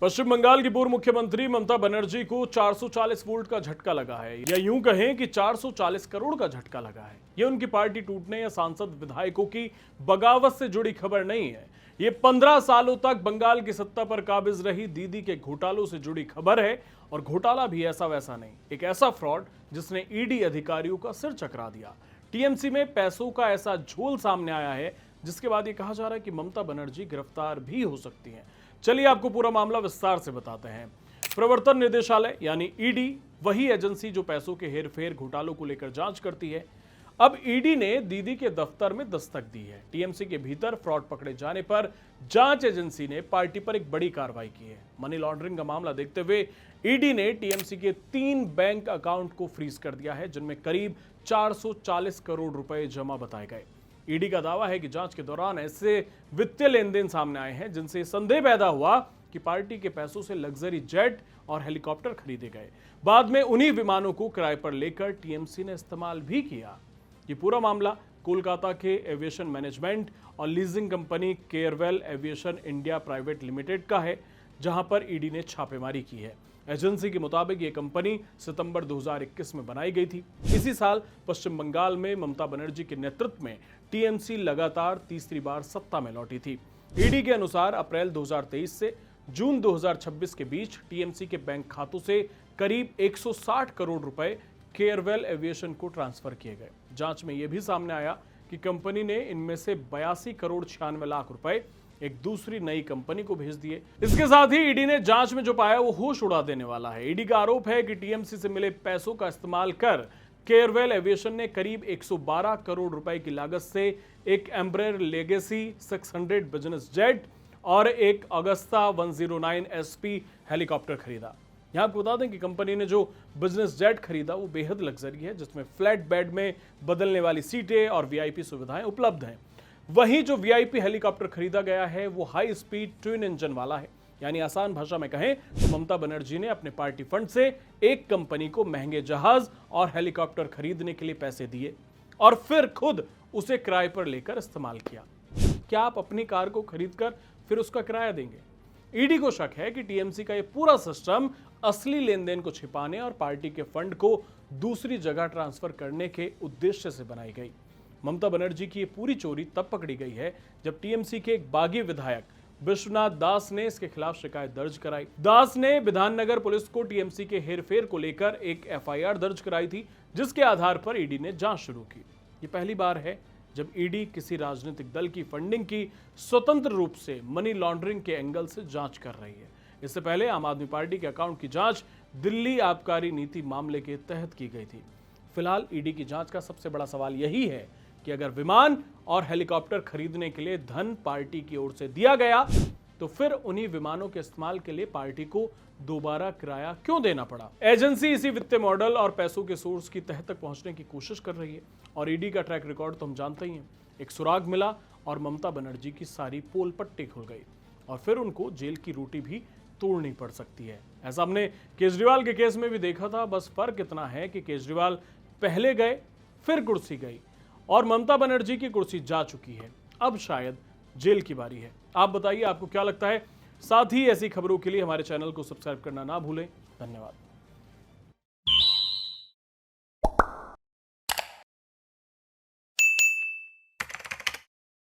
पश्चिम बंगाल की पूर्व मुख्यमंत्री ममता बनर्जी को 440 वोल्ट का झटका लगा है, या यूं कहें कि 440 करोड़ का झटका लगा है। यह उनकी पार्टी टूटने या सांसद विधायकों की बगावत से जुड़ी खबर नहीं है। ये 15 सालों तक बंगाल की सत्ता पर काबिज रही दीदी के घोटालों से जुड़ी खबर है। और घोटाला भी ऐसा वैसा नहीं, एक ऐसा फ्रॉड जिसने ईडी अधिकारियों का सिर चकरा दिया। टीएमसी में पैसों का ऐसा झोल सामने आया है जिसके बाद ये कहा जा रहा है कि ममता बनर्जी गिरफ्तार भी हो सकती हैं। चलिए आपको पूरा मामला विस्तार से बताते हैं। प्रवर्तन निदेशालय यानी ईडी वही एजेंसी जो पैसों के हेरफेर घोटालों को लेकर जांच करती है। अब ईडी ने दीदी के दफ्तर में दस्तक दी है। टीएमसी के भीतर फ्रॉड पकड़े जाने पर जांच एजेंसी ने पार्टी पर एक बड़ी कार्रवाई की है। मनी लॉन्ड्रिंग का मामला देखते हुए ईडी ने टीएमसी के 3 बैंक अकाउंट को फ्रीज कर दिया है, जिनमें करीब 440 करोड़ रुपए जमा बताए गए। ईडी का दावा है कि जांच के दौरान ऐसे वित्तीय लेन देन सामने आए हैं जिनसे संदेह पैदा हुआ कि पार्टी के पैसों से लग्जरी जेट और हेलीकॉप्टर खरीदे गए। बाद में उन्हीं विमानों को किराए पर लेकर टीएमसी ने इस्तेमाल भी किया। ये पूरा मामला कोलकाता के एविएशन मैनेजमेंट और leasing company Carewell aviation India private limited का है, जहां पर ईडी ने छापेमारी की है। एजेंसी के मुताबिक ये कंपनी सितंबर 2021 में बनाई गई थी। इसी साल पश्चिम बंगाल में ममता बनर्जी के नेतृत्व में टीएमसी लगातार तीसरी बार सत्ता में लौटी थी। ईडी के अनुसार अप्रैल 2023 से जून 2026 के बीच टीएमसी के बैंक खातों से करीब 160 करोड़ रुपए केयरवेल एविएशन को ट्रांसफर किए गए। जांच में यह भी सामने आया कि कंपनी ने इनमें से 82 करोड़ 96 लाख रुपए एक दूसरी नई कंपनी को भेज दिए। इसके साथ ही ईडी ने जांच में जो पाया वो होश उड़ा देने वाला है। ईडी का आरोप है कि टीएमसी से मिले पैसों का इस्तेमाल कर केयरवेल एविएशन ने करीब 112 करोड़ रुपए की लागत से एक एम्ब्रेयर लेगेसी 600 बिजनेस जेट और एक अगस्ता 109 एसपी हेलीकॉप्टर खरीदा। यहां आपको बता दें कि कंपनी ने जो बिजनेस जेट खरीदा वो बेहद लग्जरी है, जिसमें फ्लैट बेड में बदलने वाली सीटें और वीआईपी सुविधाएं उपलब्ध हैं। वहीं जो वीआईपी हेलीकॉप्टर खरीदा गया है वो हाई स्पीड ट्विन इंजन वाला है। यानी आसान भाषा में कहें तो ममता बनर्जी ने अपने पार्टी फंड से एक कंपनी को महंगे जहाज और हेलीकॉप्टर खरीदने के लिए पैसे दिए और फिर खुद उसे किराए पर लेकर इस्तेमाल किया। क्या आप अपनी कार को खरीदकर फिर उसका किराया देंगे? ईडी को शक है कि टीएमसी का यह पूरा सिस्टम असली लेन देन को छिपाने और पार्टी के फंड को दूसरी जगह ट्रांसफर करने के उद्देश्य से बनाई गई। ममता बनर्जी की ये पूरी चोरी तब पकड़ी गई है जब टीएमसी के एक बागी विधायक विश्वनाथ दास ने इसके खिलाफ शिकायत दर्ज कराई। दास ने विधाननगर पुलिस को टीएमसी के हेरफेर को लेकर एक एफआईआर दर्ज कराई थी, जिसके आधार पर ईडी ने जांच शुरू की। ये पहली बार है जब ईडी किसी राजनीतिक दल की फंडिंग की स्वतंत्र रूप से मनी लॉन्ड्रिंग के एंगल से जांच कर रही है। इससे पहले आम आदमी पार्टी के अकाउंट की जांच दिल्ली आबकारी नीति मामले के तहत की गई थी। फिलहाल ईडी की जांच का सबसे बड़ा सवाल यही है कि अगर विमान और हेलीकॉप्टर खरीदने के लिए धन पार्टी की ओर से दिया गया तो फिर उन्हीं विमानों के इस्तेमाल के लिए पार्टी को दोबारा किराया क्यों देना पड़ा। एजेंसी इसी वित्तीय मॉडल और पैसों के सोर्स की तह तक पहुंचने की कोशिश कर रही है और ईडी का ट्रैक रिकॉर्ड तो हम जानते ही हैं। एक सुराग मिला और ममता बनर्जी की सारी पोल पट्टी खुल गई और फिर उनको जेल की रोटी भी तोड़नी पड़ सकती है। ऐसा हमने केजरीवाल के केस में भी देखा था। बस फर्क इतना है कि केजरीवाल पहले गए फिर कुर्सी गई और ममता बनर्जी की कुर्सी जा चुकी है। अब शायद जेल की बारी है। आप बताइए आपको क्या लगता है। साथ ही ऐसी खबरों के लिए हमारे चैनल को सब्सक्राइब करना ना भूलें। धन्यवाद।